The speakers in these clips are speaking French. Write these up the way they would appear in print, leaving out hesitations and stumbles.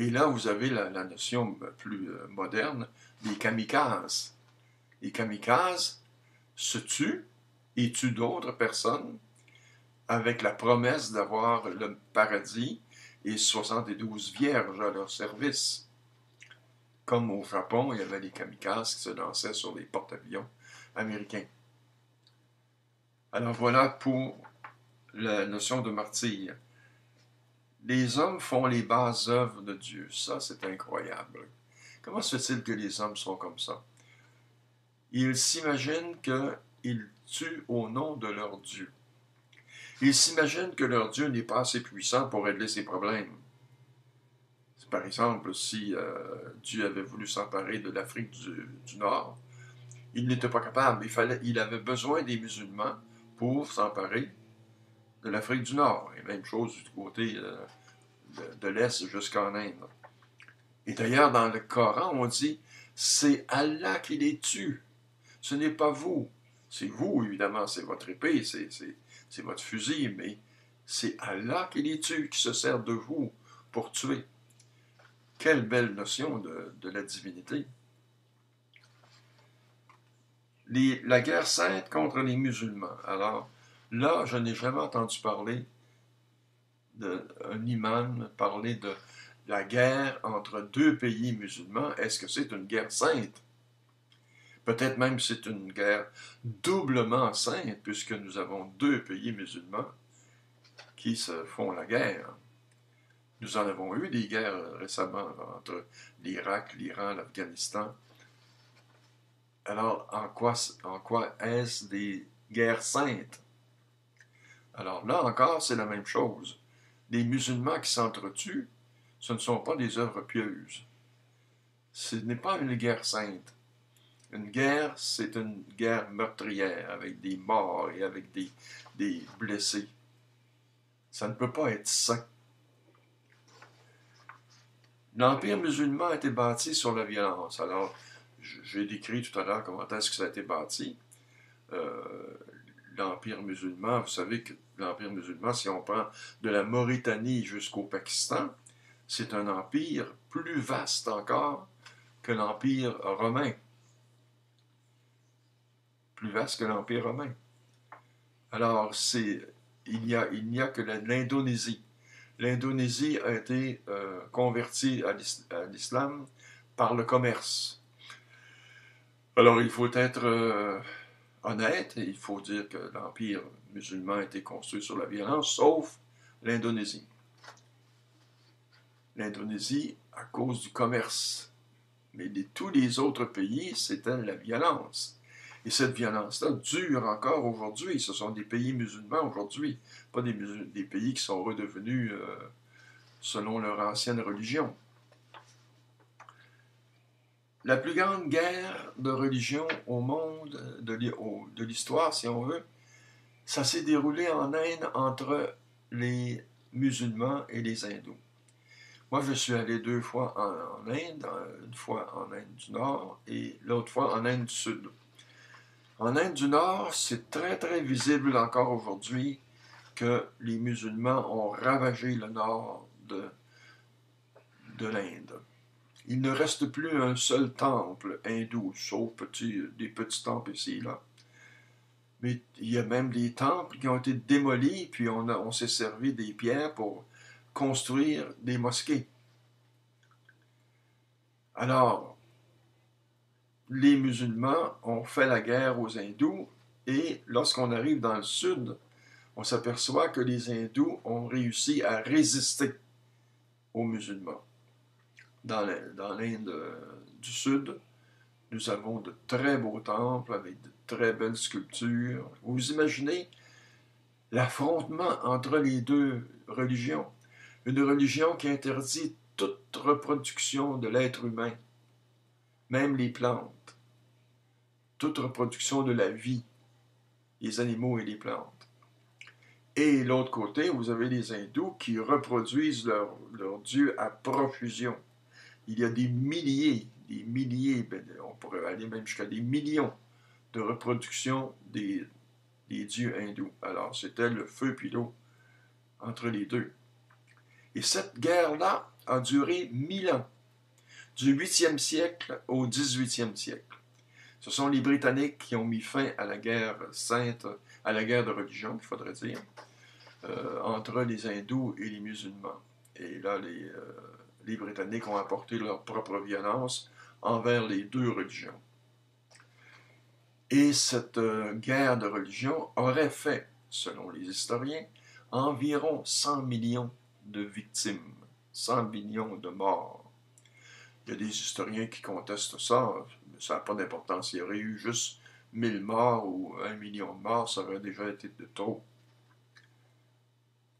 Et là, vous avez la notion plus moderne des kamikazes. Les kamikazes se tuent et tuent d'autres personnes avec la promesse d'avoir le paradis et 72 vierges à leur service. Comme au Japon, il y avait des kamikazes qui se lançaient sur les porte-avions américains. Alors voilà pour la notion de martyr. Les hommes font les basses œuvres de Dieu. Ça, c'est incroyable. Comment se fait-il que les hommes sont comme ça? Ils s'imaginent qu'ils tuent au nom de leur Dieu. Ils s'imaginent que leur Dieu n'est pas assez puissant pour régler ses problèmes. Par exemple, si Dieu avait voulu s'emparer de l'Afrique du Nord, il n'était pas capable. Il avait besoin des musulmans pour s'emparer de l'Afrique du Nord. Et même chose du côté de l'Est jusqu'en Inde. Et d'ailleurs, dans le Coran, on dit « c'est Allah qui les tue, ce n'est pas vous ». C'est vous, évidemment, c'est votre épée, c'est votre fusil, mais c'est Allah qui les tue, qui se sert de vous pour tuer. Quelle belle notion de la divinité. La guerre sainte contre les musulmans. Alors, là, je n'ai jamais entendu parler d'un imam parler de la guerre entre deux pays musulmans. Est-ce que c'est une guerre sainte? Peut-être même que c'est une guerre doublement sainte, puisque nous avons deux pays musulmans qui se font la guerre. Nous en avons eu des guerres récemment entre l'Irak, l'Iran, l'Afghanistan. Alors, en quoi est-ce des guerres saintes? Alors là encore, c'est la même chose. Les musulmans qui s'entretuent, ce ne sont pas des œuvres pieuses. Ce n'est pas une guerre sainte. Une guerre, c'est une guerre meurtrière, avec des morts et avec des blessés. Ça ne peut pas être sain. L'Empire musulman a été bâti sur la violence. Alors, j'ai décrit tout à l'heure comment est-ce que ça a été bâti. L'Empire musulman, vous savez que l'Empire musulman, si on prend de la Mauritanie jusqu'au Pakistan, c'est un empire plus vaste encore que l'Empire romain. Plus vaste que l'Empire romain. Alors, il n'y a que l'Indonésie. L'Indonésie a été convertie à l'islam par le commerce. Alors, il faut être honnête, et il faut dire que l'Empire musulman a été construit sur la violence, sauf l'Indonésie. L'Indonésie, à cause du commerce. Mais tous les autres pays, c'était la violence. Et cette violence-là dure encore aujourd'hui. Ce sont des pays musulmans aujourd'hui, pas des pays qui sont redevenus selon leur ancienne religion. La plus grande guerre de religion au monde, de l'histoire, si on veut, ça s'est déroulé en Inde entre les musulmans et les hindous. Moi, je suis allé 2 fois en Inde, une fois en Inde du Nord et l'autre fois en Inde du Sud. En Inde du Nord, c'est très, très visible encore aujourd'hui que les musulmans ont ravagé le nord de l'Inde. Il ne reste plus un seul temple hindou, sauf des petits temples ici et là. Mais il y a même des temples qui ont été démolis, puis on s'est servi des pierres pour construire des mosquées. Alors, les musulmans ont fait la guerre aux hindous, et lorsqu'on arrive dans le sud, on s'aperçoit que les hindous ont réussi à résister aux musulmans. Dans l'Inde du Sud, nous avons de très beaux temples avec de très belles sculptures. Vous imaginez l'affrontement entre les deux religions. Une religion qui interdit toute reproduction de l'être humain, même les plantes. Toute reproduction de la vie, les animaux et les plantes. Et l'autre côté, vous avez les hindous qui reproduisent leur dieu à profusion. Il y a des milliers, on pourrait aller même jusqu'à des millions de reproductions des dieux hindous. Alors, c'était le feu puis l'eau entre les deux. Et cette guerre-là a duré 1000 ans, du 8e siècle au 18e siècle. Ce sont les Britanniques qui ont mis fin à la guerre sainte, à la guerre de religion, il faudrait dire, entre les hindous et les musulmans. Et là, les Britanniques ont apporté leur propre violence envers les deux religions. Et cette guerre de religion aurait fait, selon les historiens, environ 100 millions de victimes, 100 millions de morts. Il y a des historiens qui contestent ça, mais ça n'a pas d'importance. Il y aurait eu juste 1000 morts ou 1 million de morts, ça aurait déjà été de trop.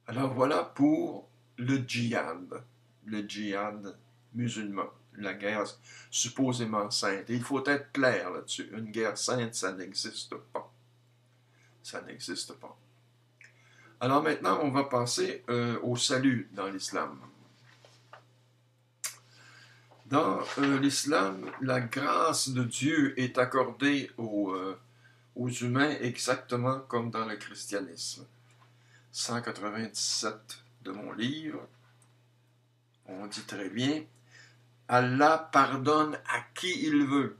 Alors voilà pour le djihad musulman, la guerre supposément sainte. Et il faut être clair là-dessus, une guerre sainte, ça n'existe pas. Ça n'existe pas. Alors maintenant, on va passer au salut dans l'islam. Dans l'islam, la grâce de Dieu est accordée aux humains exactement comme dans le christianisme. 197 de mon livre, on dit très bien, Allah pardonne à qui il veut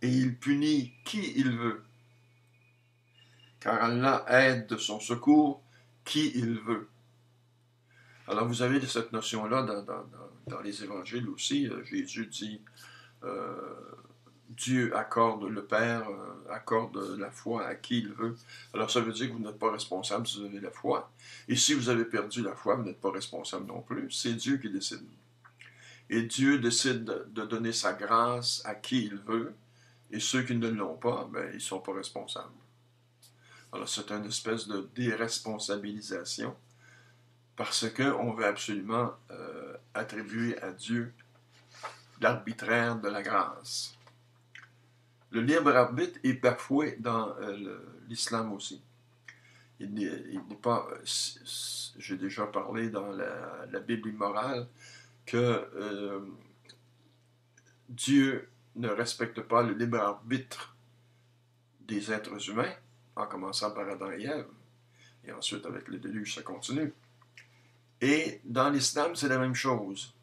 et il punit qui il veut, car Allah aide de son secours qui il veut. Alors vous avez cette notion-là dans les évangiles aussi. Jésus dit Dieu accorde, le Père accorde la foi à qui il veut. Alors ça veut dire que vous n'êtes pas responsable si vous avez la foi. Et si vous avez perdu la foi, vous n'êtes pas responsable non plus. C'est Dieu qui décide. Et Dieu décide de donner sa grâce à qui il veut. Et ceux qui ne l'ont pas, ben, ils ne sont pas responsables. Alors c'est une espèce de déresponsabilisation parce qu'on veut absolument attribuer à Dieu l'arbitraire de la grâce. Le libre arbitre est bafoué dans l'islam aussi. Il n'est pas, j'ai déjà parlé dans la Bible immorale, que Dieu ne respecte pas le libre arbitre des êtres humains, en commençant par Adam et Ève, et ensuite avec le déluge, ça continue. Et dans l'islam, c'est la même chose.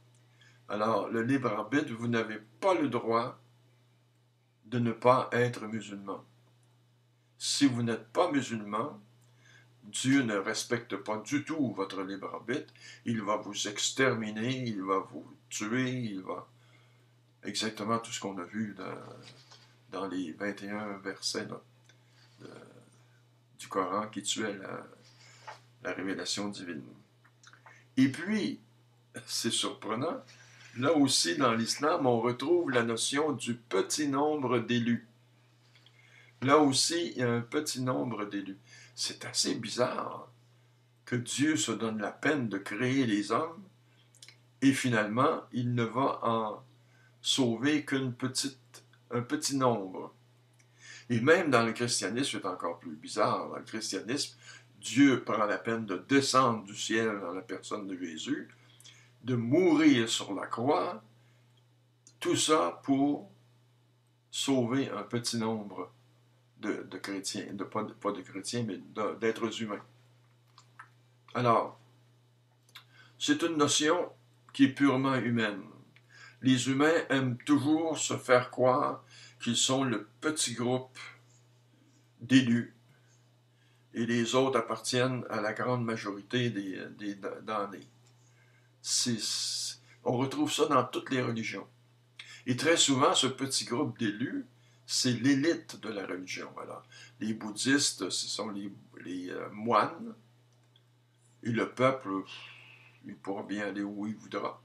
Alors, le libre arbitre, vous n'avez pas le droit de ne pas être musulman. Si vous n'êtes pas musulman, Dieu ne respecte pas du tout votre libre arbitre. Il va vous exterminer, il va vous tuer, il va... Exactement tout ce qu'on a vu dans les 21 versets du Coran qui tuaient la révélation divine. Et puis, c'est surprenant, là aussi dans l'islam, on retrouve la notion du petit nombre d'élus. Là aussi, il y a un petit nombre d'élus. C'est assez bizarre que Dieu se donne la peine de créer les hommes et finalement, il ne va en sauver qu'un petit nombre. Et même dans le christianisme, c'est encore plus bizarre. Dans le christianisme, Dieu prend la peine de descendre du ciel dans la personne de Jésus, de mourir sur la croix, tout ça pour sauver un petit nombre de chrétiens, pas de chrétiens, mais d'êtres humains. Alors, c'est une notion qui est purement humaine. Les humains aiment toujours se faire croire qu'ils sont le petit groupe d'élus et les autres appartiennent à la grande majorité des damnés. On retrouve ça dans toutes les religions. Et très souvent, ce petit groupe d'élus, c'est l'élite de la religion. Alors, les bouddhistes, ce sont les moines, et le peuple, il pourra bien aller où il voudra.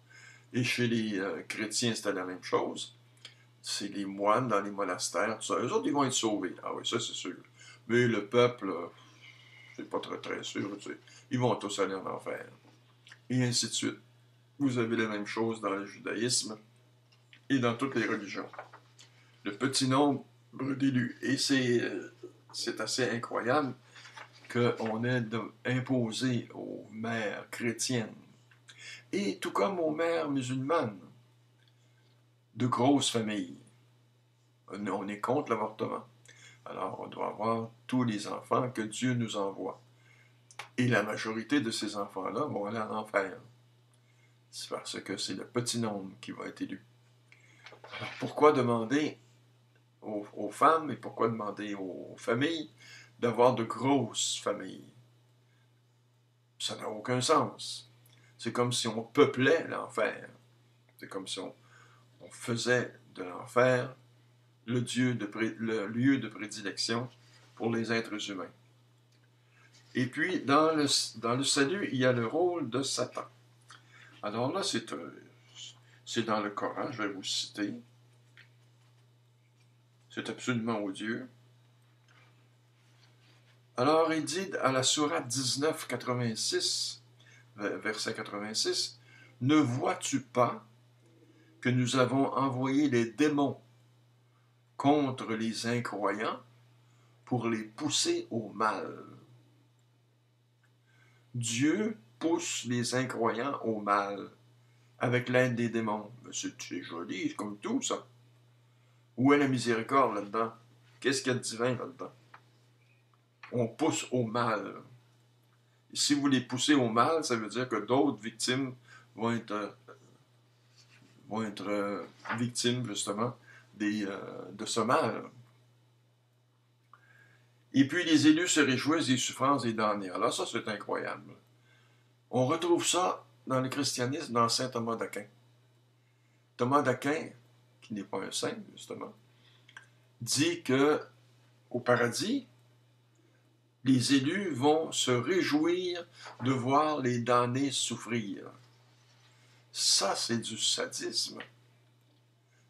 Et chez les chrétiens, c'était la même chose. C'est les moines dans les monastères, tout ça. Eux autres, ils vont être sauvés. Ah oui, ça, c'est sûr. Mais le peuple, c'est pas très, très sûr. Tu sais. Ils vont tous aller en enfer. Et ainsi de suite. Vous avez la même chose dans le judaïsme et dans toutes les religions. Le petit nombre d'élus. Et c'est assez incroyable qu'on ait imposé aux mères chrétiennes, et tout comme aux mères musulmanes, de grosses familles. On est contre l'avortement. Alors, on doit avoir tous les enfants que Dieu nous envoie. Et la majorité de ces enfants-là vont aller en enfer. C'est parce que c'est le petit nombre qui va être élu. Alors, pourquoi demander aux femmes et pourquoi demander aux familles d'avoir de grosses familles? Ça n'a aucun sens. C'est comme si on peuplait l'enfer. C'est comme si on faisait de l'enfer le lieu de prédilection pour les êtres humains. Et puis, dans le salut, il y a le rôle de Satan. Alors là, c'est dans le Coran, je vais vous citer. C'est absolument odieux. Alors, il dit à la sourate 19, 86, verset 86, « Ne vois-tu pas que nous avons envoyé les démons contre les incroyants pour les pousser au mal. » Dieu pousse les incroyants au mal avec l'aide des démons. C'est joli, comme tout ça. Où est la miséricorde là-dedans? Qu'est-ce qu'il y a de divin là-dedans? On pousse au mal. Et si vous les poussez au mal, ça veut dire que d'autres victimes vont être victimes, justement, de ce mal. Et puis les élus se réjouissent des souffrances des damnés. Alors ça, c'est incroyable. On retrouve ça dans le christianisme, dans saint Thomas d'Aquin. Thomas d'Aquin, qui n'est pas un saint, justement, dit que au paradis, les élus vont se réjouir de voir les damnés souffrir. Ça, c'est du sadisme.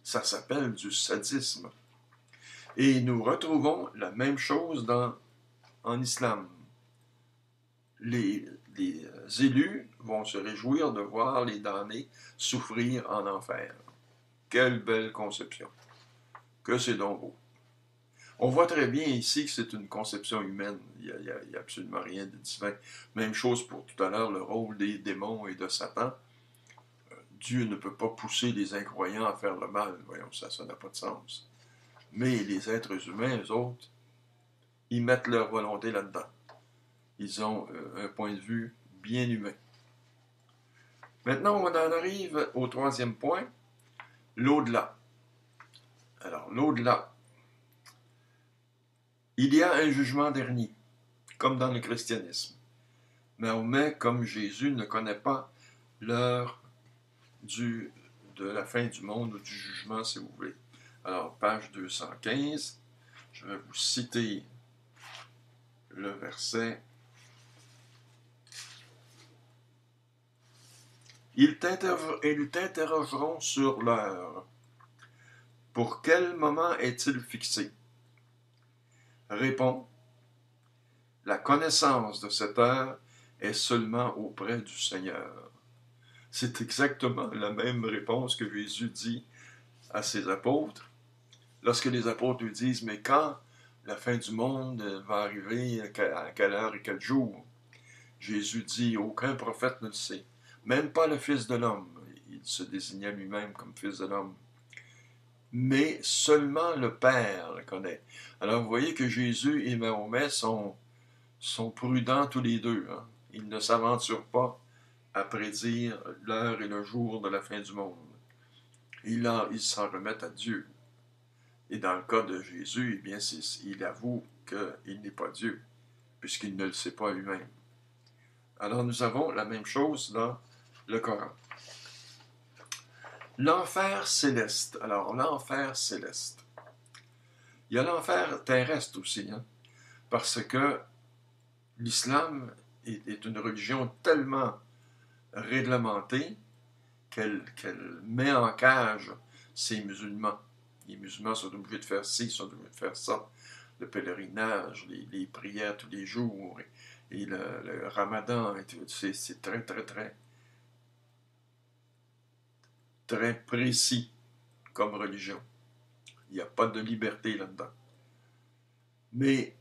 Ça s'appelle du sadisme. Et nous retrouvons la même chose en islam. Les élus vont se réjouir de voir les damnés souffrir en enfer. Quelle belle conception! Que c'est donc beau! On voit très bien ici que c'est une conception humaine. Il n'y a absolument rien de divin. Même chose pour tout à l'heure, le rôle des démons et de Satan. Dieu ne peut pas pousser les incroyants à faire le mal. Voyons, ça n'a pas de sens. Mais les êtres humains, eux autres, ils mettent leur volonté là-dedans. Ils ont un point de vue bien humain. Maintenant, on en arrive au troisième point, l'au-delà. Alors, l'au-delà. Il y a un jugement dernier, comme dans le christianisme. Mahomet, comme Jésus, ne connaît pas l'heure de la fin du monde ou du jugement, si vous voulez. Alors, page 215, je vais vous citer le verset. Ils t'interrogeront sur l'heure. Pour quel moment est-il fixé? Réponds. La connaissance de cette heure est seulement auprès du Seigneur. C'est exactement la même réponse que Jésus dit à ses apôtres. Lorsque les apôtres lui disent, mais quand la fin du monde va arriver, à quelle heure et quel jour? Jésus dit, aucun prophète ne le sait, même pas le Fils de l'homme. Il se désignait lui-même comme Fils de l'homme. Mais seulement le Père le connaît. Alors vous voyez que Jésus et Mahomet sont prudents tous les deux. Hein? Ils ne s'aventurent pas à prédire l'heure et le jour de la fin du monde. Ils s'en remettent à Dieu. Et dans le cas de Jésus, eh bien, il avoue qu'il n'est pas Dieu, puisqu'il ne le sait pas lui-même. Alors nous avons la même chose dans le Coran. L'enfer céleste. Alors, l'enfer céleste. Il y a l'enfer terrestre aussi, hein, parce que l'islam est une religion tellement réglementée qu'elle met en cage ces musulmans. Les musulmans sont obligés de faire ci, sont obligés de faire ça. Le pèlerinage, les prières tous les jours, et le ramadan, c'est très, très, très, très précis comme religion. Il n'y a pas de liberté là-dedans. Mais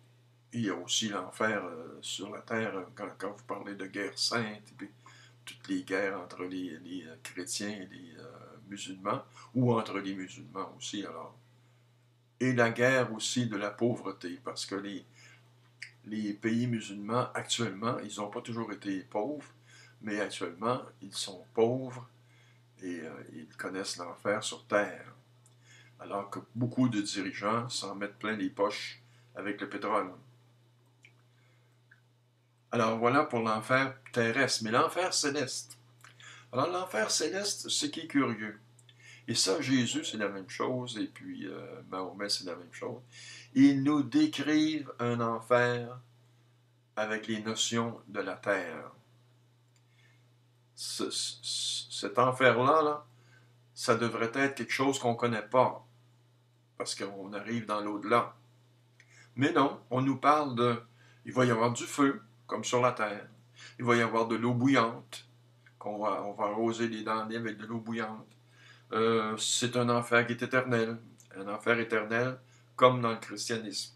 il y a aussi l'enfer sur la terre, quand vous parlez de guerre sainte, et puis toutes les guerres entre les chrétiens et les musulmans, ou entre les musulmans aussi, alors. Et la guerre aussi de la pauvreté, parce que les pays musulmans, actuellement, ils n'ont pas toujours été pauvres, mais actuellement, ils sont pauvres et ils connaissent l'enfer sur terre, alors que beaucoup de dirigeants s'en mettent plein les poches avec le pétrole. Alors voilà pour l'enfer terrestre, mais l'enfer céleste. Alors l'enfer céleste, ce qui est curieux, et ça Jésus c'est la même chose, et puis Mahomet c'est la même chose, ils nous décrivent un enfer avec les notions de la terre. Cet enfer-là, là, ça devrait être quelque chose qu'on ne connaît pas, parce qu'on arrive dans l'au-delà. Mais non, on nous parle de... Il va y avoir du feu, comme sur la terre. Il va y avoir de l'eau bouillante, on va arroser les dents avec de l'eau bouillante. C'est un enfer qui est éternel, un enfer éternel, comme dans le christianisme.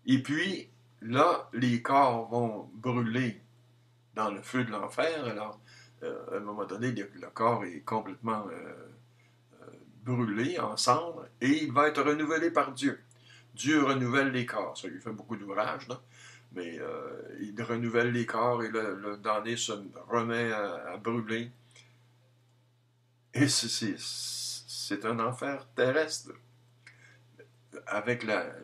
Et puis, là, les corps vont brûler dans le feu de l'enfer. Alors, à un moment donné, le corps est complètement brûlé en cendres et il va être renouvelé par Dieu. Dieu renouvelle les corps. Ça lui fait beaucoup d'ouvrages, là. Mais il renouvelle les corps et le damné se remet à brûler. Et c'est un enfer terrestre.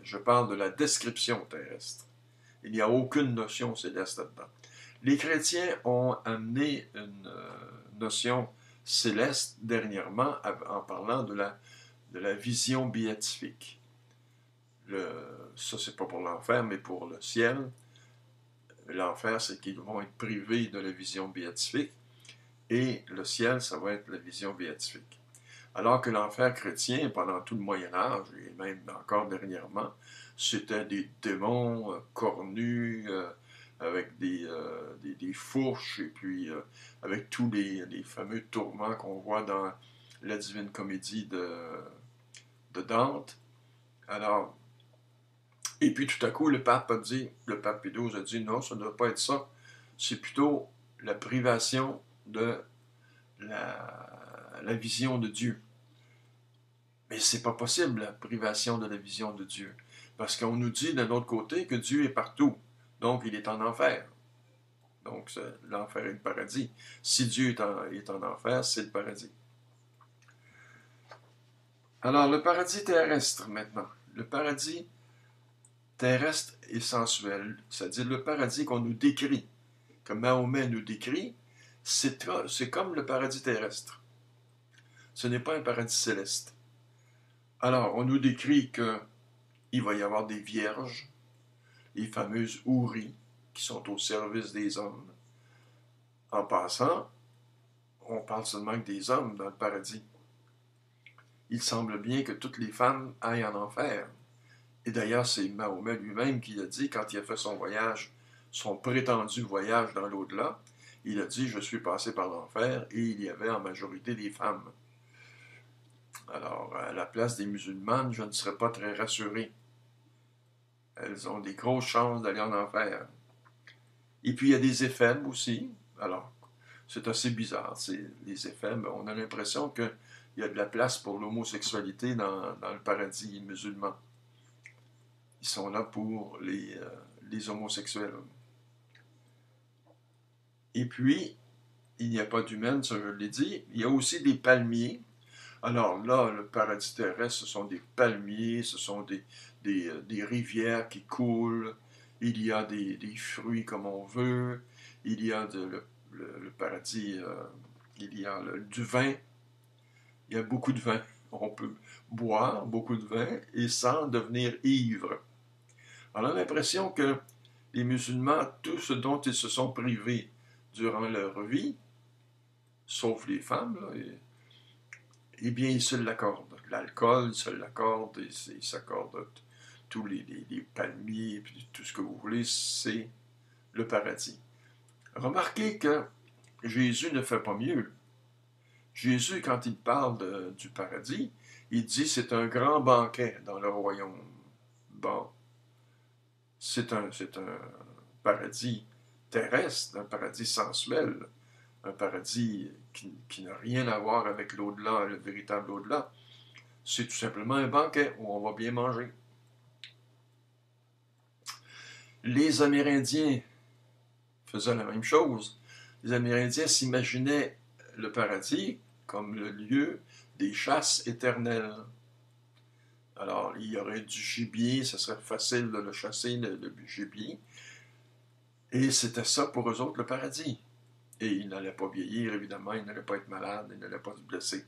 Je parle de la description terrestre. Il n'y a aucune notion céleste là-dedans. Les chrétiens ont amené une notion céleste dernièrement en parlant de la vision béatifique. Ça, c'est pas pour l'enfer, mais pour le ciel. L'enfer, c'est qu'ils vont être privés de la vision béatifique. Et le ciel, ça va être la vision béatifique. Alors que l'enfer chrétien, pendant tout le Moyen Âge, et même encore dernièrement, c'était des démons cornus, avec des fourches, et puis avec tous les fameux tourments qu'on voit dans la Divine Comédie de Dante. Alors, et puis tout à coup, le pape Pie XII a dit non, ça ne doit pas être ça. C'est plutôt la privation de la vision de Dieu. Mais c'est pas possible, la privation de la vision de Dieu. Parce qu'on nous dit d'un autre côté que Dieu est partout. Donc, il est en enfer. Donc, l'enfer et le paradis. Si Dieu est en enfer, c'est le paradis. Alors, le paradis terrestre, maintenant. Le paradis terrestre et sensuel, c'est-à-dire le paradis qu'on nous décrit, que Mahomet nous décrit, c'est comme le paradis terrestre. Ce n'est pas un paradis céleste. Alors, on nous décrit qu'il va y avoir des vierges, les fameuses houris, qui sont au service des hommes. En passant, on parle seulement que des hommes dans le paradis. Il semble bien que toutes les femmes aillent en enfer. Et d'ailleurs, c'est Mahomet lui-même qui l'a dit quand il a fait son voyage, son prétendu voyage dans l'au-delà. Il a dit, je suis passé par l'enfer, et il y avait en majorité des femmes. Alors, à la place des musulmanes, je ne serais pas très rassuré. Elles ont des grosses chances d'aller en enfer. Et puis, il y a des éphèbes aussi. Alors, c'est assez bizarre. Les éphèbes, on a l'impression qu'il y a de la place pour l'homosexualité dans le paradis musulman. Ils sont là pour les homosexuels. Et puis, il n'y a pas d'humaine, ça je l'ai dit. Il y a aussi des palmiers. Alors là, le paradis terrestre, ce sont des palmiers, ce sont des rivières qui coulent, il y a des fruits comme on veut, il y a le paradis, il y a du vin, il y a beaucoup de vin. On peut boire beaucoup de vin et sans devenir ivre. On a l'impression que les musulmans, tout ce dont ils se sont privés durant leur vie, sauf les femmes, là, eh bien, ils se l'accordent. L'alcool, ils se l'accordent, ils s'accordent tous les palmiers, puis tout ce que vous voulez, c'est le paradis. Remarquez que Jésus ne fait pas mieux. Jésus, quand il parle du paradis, il dit c'est un grand banquet dans le royaume. Bon, c'est un paradis terrestre, un paradis sensuel, un paradis qui n'a rien à voir avec l'au-delà, le véritable au-delà. C'est tout simplement un banquet où on va bien manger. Les Amérindiens faisaient la même chose. Les Amérindiens s'imaginaient le paradis comme le lieu des chasses éternelles. Alors, il y aurait du gibier, ce serait facile de le chasser, le gibier. Et c'était ça pour eux autres, le paradis. Et ils n'allaient pas vieillir, évidemment, ils n'allaient pas être malades, ils n'allaient pas se blesser.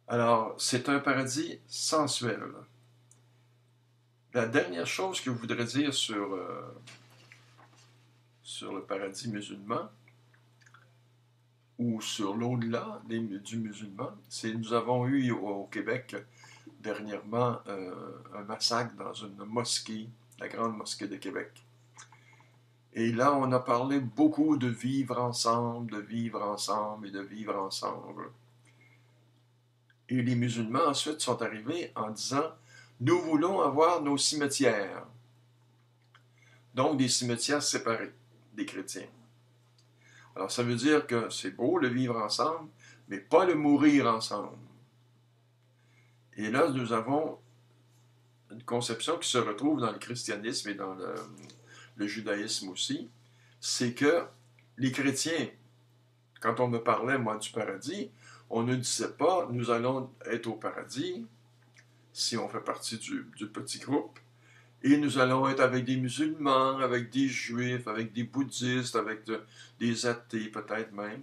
Alors, c'est un paradis sensuel. La dernière chose que je voudrais dire sur le paradis musulman, ou sur l'au-delà du musulman, c'est que nous avons eu au Québec dernièrement un massacre dans une mosquée, la grande mosquée de Québec. Et là, on a parlé beaucoup de vivre ensemble, de vivre ensemble et de vivre ensemble. Et les musulmans ensuite sont arrivés en disant « Nous voulons avoir nos cimetières ». Donc des cimetières séparés des chrétiens. Alors ça veut dire que c'est beau le vivre ensemble, mais pas le mourir ensemble. Et là, nous avons une conception qui se retrouve dans le christianisme et dans le judaïsme aussi, c'est que les chrétiens, quand on me parlait, moi, du paradis, on ne disait pas « nous allons être au paradis » si on fait partie du petit groupe, et nous allons être avec des musulmans, avec des juifs, avec des bouddhistes, avec des athées peut-être même.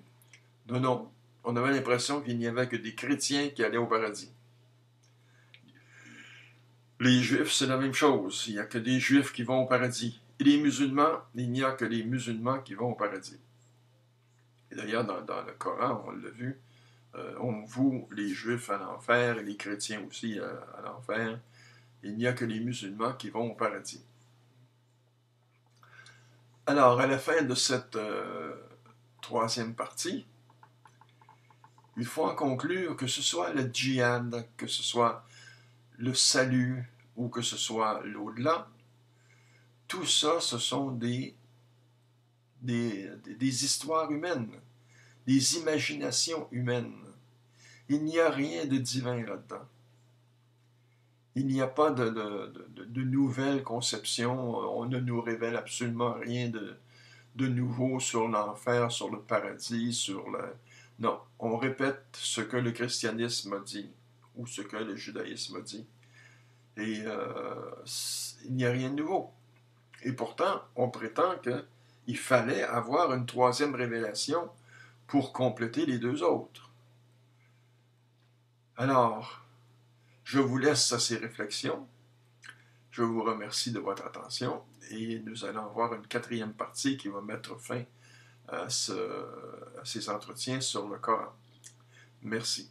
Non, non, on avait l'impression qu'il n'y avait que des chrétiens qui allaient au paradis. Les juifs, c'est la même chose, il n'y a que des juifs qui vont au paradis. Et les musulmans, il n'y a que les musulmans qui vont au paradis. Et d'ailleurs, dans le Coran, on l'a vu, on voue les juifs à l'enfer et les chrétiens aussi à l'enfer. Il n'y a que les musulmans qui vont au paradis. Alors, à la fin de cette troisième partie, il faut en conclure que ce soit le djihad, que ce soit le salut ou que ce soit l'au-delà, tout ça, ce sont des histoires humaines, des imaginations humaines. Il n'y a rien de divin là-dedans. Il n'y a pas de nouvelles conceptions. On ne nous révèle absolument rien de nouveau sur l'enfer, sur le paradis, sur le... Non, on répète ce que le christianisme a dit, ou ce que le judaïsme a dit. Et il n'y a rien de nouveau. Et pourtant, on prétend qu'il fallait avoir une troisième révélation pour compléter les deux autres. Alors, je vous laisse à ces réflexions. Je vous remercie de votre attention et nous allons avoir une quatrième partie qui va mettre fin à ces entretiens sur le Coran. Merci.